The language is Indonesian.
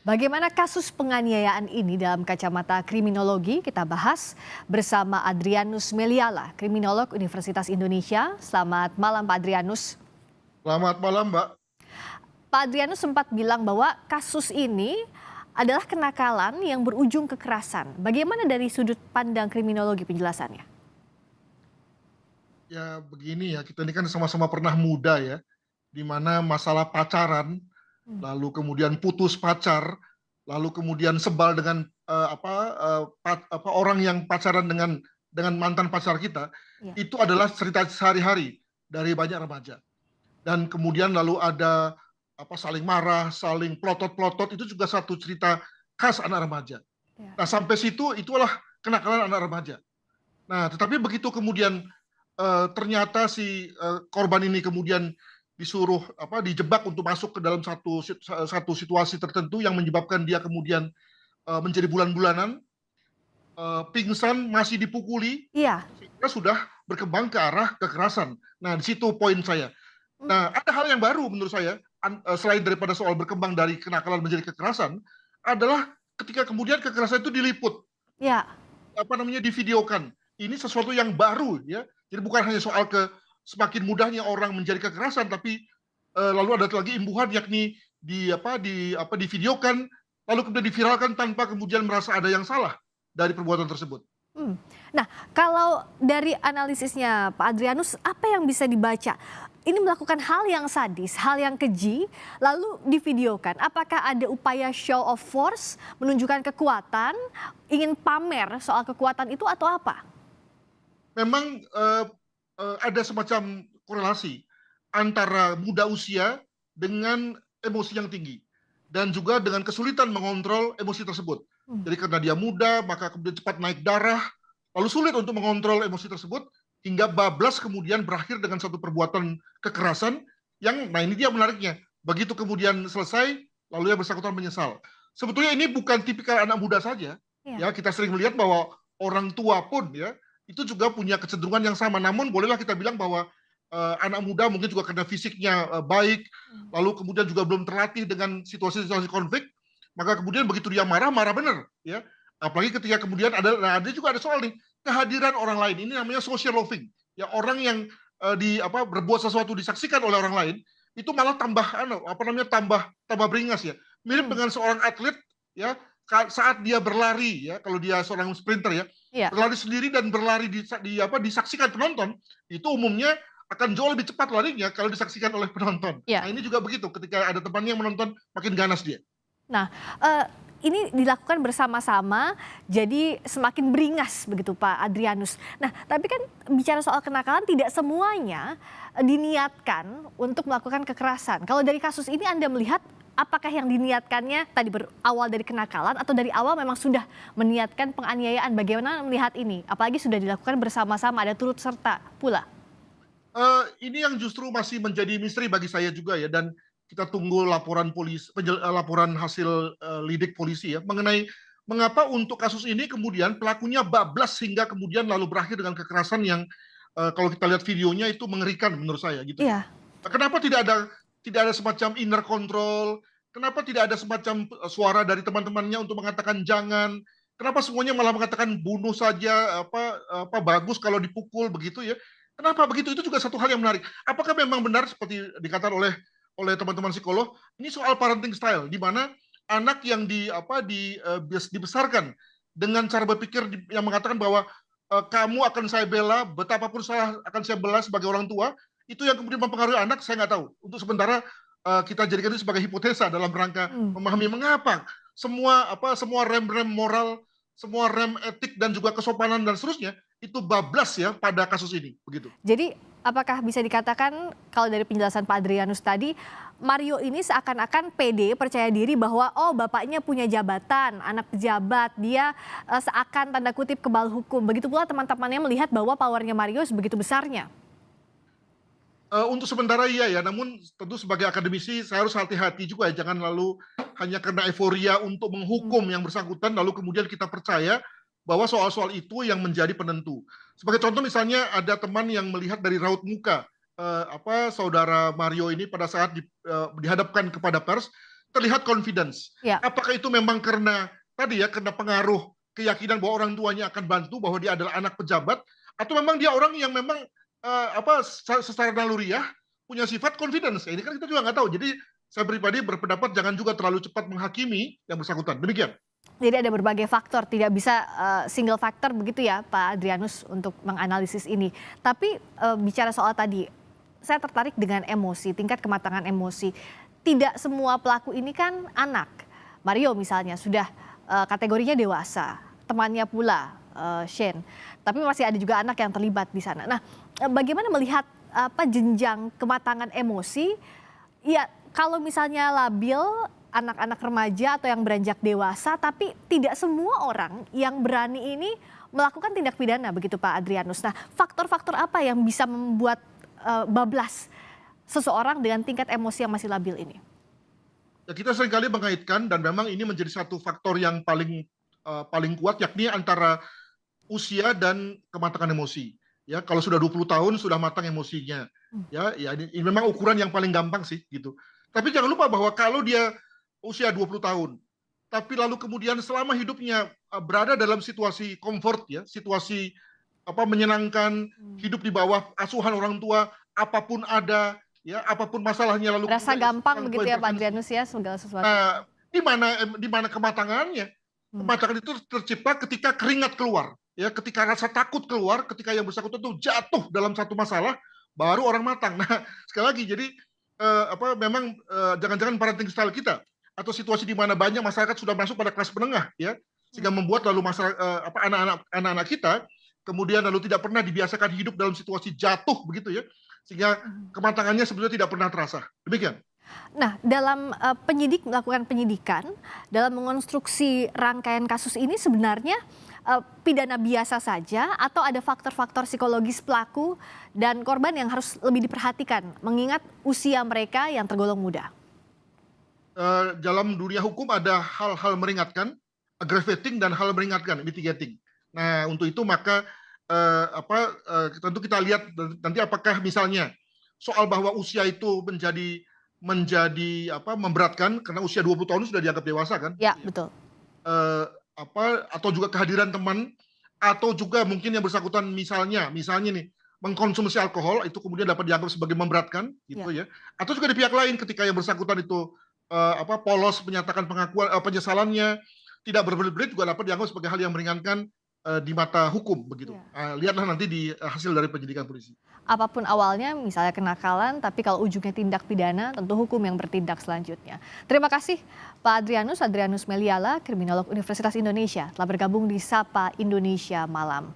Bagaimana kasus penganiayaan ini dalam kacamata kriminologi? Kita bahas bersama Adrianus Meliala, kriminolog Universitas Indonesia. Selamat malam Pak Adrianus. Selamat malam, Mbak. Pak Adrianus sempat bilang bahwa kasus ini adalah kenakalan yang berujung kekerasan. Bagaimana dari sudut pandang kriminologi penjelasannya? Ya begini ya, kita ini kan sama-sama pernah muda ya, di mana masalah pacaran, lalu kemudian putus pacar, lalu kemudian sebal dengan orang yang pacaran dengan mantan pacar kita, Ya. itu adalah cerita sehari-hari dari banyak remaja. Dan kemudian lalu ada saling marah, saling plotot-plotot, itu juga satu cerita khas anak remaja. Ya. Nah sampai situ itulah kenakalan anak remaja. Nah tetapi begitu kemudian ternyata si korban ini kemudian disuruh dijebak untuk masuk ke dalam satu situasi tertentu yang menyebabkan dia kemudian menjadi bulan-bulanan, pingsan, masih dipukuli, Iya. sehingga sudah berkembang ke arah kekerasan. Nah, di situ poin saya. Hmm. Nah, ada hal yang baru menurut saya, selain daripada soal berkembang dari kenakalan menjadi kekerasan, adalah ketika kemudian kekerasan itu diliput, Ya. divideokan. Ini sesuatu yang baru ya. Jadi bukan hanya soal semakin mudahnya orang menjadi kekerasan, tapi lalu ada lagi imbuhan, yakni divideokan, lalu kemudian diviralkan tanpa kemudian merasa ada yang salah dari perbuatan tersebut. Hmm. Nah, kalau dari analisisnya Pak Adrianus, apa yang bisa dibaca? Ini melakukan hal yang sadis, hal yang keji, lalu divideokan. Apakah ada upaya show of force, menunjukkan kekuatan, ingin pamer soal kekuatan itu atau apa? Memang ada semacam korelasi antara muda usia dengan emosi yang tinggi, dan juga dengan kesulitan mengontrol emosi tersebut. Jadi karena dia muda, maka kemudian cepat naik darah, lalu sulit untuk mengontrol emosi tersebut, hingga bablas kemudian berakhir dengan satu perbuatan kekerasan yang, nah ini dia menariknya, begitu kemudian selesai, lalu yang bersangkutan menyesal. Sebetulnya ini bukan tipikal anak muda saja, Ya. ya kita sering melihat bahwa orang tua pun ya itu juga punya kecenderungan yang sama. Namun bolehlah kita bilang bahwa anak muda mungkin juga karena fisiknya baik, lalu kemudian juga belum terlatih dengan situasi-situasi konflik, maka kemudian begitu dia marah, marah benar, ya. Apalagi ketika kemudian ada juga ada soal nih kehadiran orang lain. Ini namanya social loving, ya, orang yang berbuat sesuatu disaksikan oleh orang lain, itu malah tambah tambah beringas ya. Mirip dengan seorang atlet ya, saat dia berlari ya, kalau dia seorang sprinter ya, Iya. berlari sendiri dan berlari disaksikan penonton, itu umumnya akan jauh lebih cepat larinya kalau disaksikan oleh penonton. Iya. Nah ini juga begitu, ketika ada temannya yang menonton, makin ganas dia. Nah, ini dilakukan bersama-sama, jadi semakin beringas begitu Pak Adrianus. Nah, tapi kan bicara soal kenakalan tidak semuanya diniatkan untuk melakukan kekerasan. Kalau dari kasus ini Anda melihat apakah yang diniatkannya tadi berawal dari kenakalan atau dari awal memang sudah meniatkan penganiayaan? Bagaimana melihat ini? Apalagi sudah dilakukan bersama-sama, ada turut serta pula. Ini yang justru masih menjadi misteri bagi saya juga ya, dan kita tunggu laporan laporan hasil lidik polisi ya, mengenai mengapa untuk kasus ini kemudian pelakunya bablas hingga kemudian lalu berakhir dengan kekerasan yang kalau kita lihat videonya itu mengerikan menurut saya gitu ya. Iya. Kenapa tidak ada semacam inner control? Kenapa tidak ada semacam suara dari teman-temannya untuk mengatakan jangan? Kenapa semuanya malah mengatakan bunuh saja, bagus kalau dipukul begitu ya? Kenapa begitu? Itu juga satu hal yang menarik. Apakah memang benar seperti dikatakan oleh teman-teman psikolog, ini soal parenting style, di mana anak yang dibesarkan dengan cara berpikir yang mengatakan bahwa kamu akan saya bela, betapapun saya akan saya bela sebagai orang tua, itu yang kemudian mempengaruhi anak, saya nggak tahu. Untuk sementara kita jadikan itu sebagai hipotesa dalam rangka memahami mengapa semua rem-rem moral, semua rem etik dan juga kesopanan dan seterusnya itu bablas ya pada kasus ini, begitu. Jadi apakah bisa dikatakan kalau dari penjelasan Pak Adrianus tadi, Mario ini seakan-akan pede, percaya diri bahwa oh bapaknya punya jabatan, anak pejabat, dia seakan tanda kutip kebal hukum. Begitu pula teman-temannya melihat bahwa powernya Mario sebegitu besarnya. Untuk sementara iya ya, namun tentu sebagai akademisi saya harus hati-hati juga ya, jangan lalu hanya karena euforia untuk menghukum yang bersangkutan lalu kemudian kita percaya bahwa soal-soal itu yang menjadi penentu. Sebagai contoh misalnya ada teman yang melihat dari raut muka saudara Mario ini pada saat dihadapkan kepada pers, terlihat confidence. Ya. Apakah itu memang karena tadi ya, karena pengaruh keyakinan bahwa orang tuanya akan bantu, bahwa dia adalah anak pejabat, atau memang dia orang yang memang secara naluriah punya sifat confidence. Ini kan kita juga nggak tahu. Jadi saya pribadi berpendapat jangan juga terlalu cepat menghakimi yang bersangkutan. Demikian. Jadi ada berbagai faktor, tidak bisa single factor begitu ya Pak Adrianus untuk menganalisis ini. Tapi bicara soal tadi, saya tertarik dengan emosi, tingkat kematangan emosi. Tidak semua pelaku ini kan anak. Mario misalnya sudah kategorinya dewasa, temannya pula Shane. Tapi masih ada juga anak yang terlibat di sana. Nah, bagaimana melihat jenjang kematangan emosi? Ya, kalau misalnya labil, anak-anak remaja atau yang beranjak dewasa, tapi tidak semua orang yang berani ini melakukan tindak pidana, begitu Pak Adrianus. Nah, faktor-faktor apa yang bisa membuat bablas seseorang dengan tingkat emosi yang masih labil ini? Ya, kita seringkali mengaitkan, dan memang ini menjadi satu faktor yang paling kuat, yakni antara usia dan kematangan emosi. Ya, kalau sudah 20 tahun sudah matang emosinya. Ya, ini memang ukuran yang paling gampang sih gitu. Tapi jangan lupa bahwa kalau dia usia 20 tahun, tapi lalu kemudian selama hidupnya berada dalam situasi comfort ya, situasi menyenangkan, hidup di bawah asuhan orang tua, apapun ada, ya, apapun masalahnya lalu Rasa kemudian gampang orang tua begitu ya Pak intervensi. Adrianus ya, segala sesuatu. Nah, di mana kematangannya? Kematangan itu tercipta ketika keringat keluar, ya, ketika rasa takut keluar, ketika yang bersangkutan itu jatuh dalam satu masalah, baru orang matang. Nah, sekali lagi, jadi memang jangan-jangan parenting style kita atau situasi di mana banyak masyarakat sudah masuk pada kelas menengah, ya, sehingga membuat lalu anak-anak kita kemudian lalu tidak pernah dibiasakan hidup dalam situasi jatuh begitu ya, sehingga kematangannya sebetulnya tidak pernah terasa. Demikian. Nah, dalam penyidik melakukan penyidikan, dalam mengonstruksi rangkaian kasus ini sebenarnya pidana biasa saja atau ada faktor-faktor psikologis pelaku dan korban yang harus lebih diperhatikan mengingat usia mereka yang tergolong muda? Dalam dunia hukum ada hal-hal meringatkan, aggravating dan hal meringatkan, mitigating. Nah, untuk itu maka tentu kita lihat nanti apakah misalnya soal bahwa usia itu menjadi memberatkan karena usia 20 tahun sudah dianggap dewasa kan? Ya, betul. Atau juga kehadiran teman, atau juga mungkin yang bersangkutan misalnya nih mengkonsumsi alkohol itu kemudian dapat dianggap sebagai memberatkan gitu ya. Atau juga di pihak lain ketika yang bersangkutan itu polos menyatakan pengakuan penyesalannya, tidak berbelit-belit juga dapat dianggap sebagai hal yang meringankan di mata hukum begitu. Lihatlah nanti di hasil dari penyidikan polisi. Apapun awalnya, misalnya kenakalan, tapi kalau ujungnya tindak pidana, tentu hukum yang bertindak selanjutnya. Terima kasih Pak Adrianus Meliala, kriminolog Universitas Indonesia, telah bergabung di Sapa Indonesia Malam.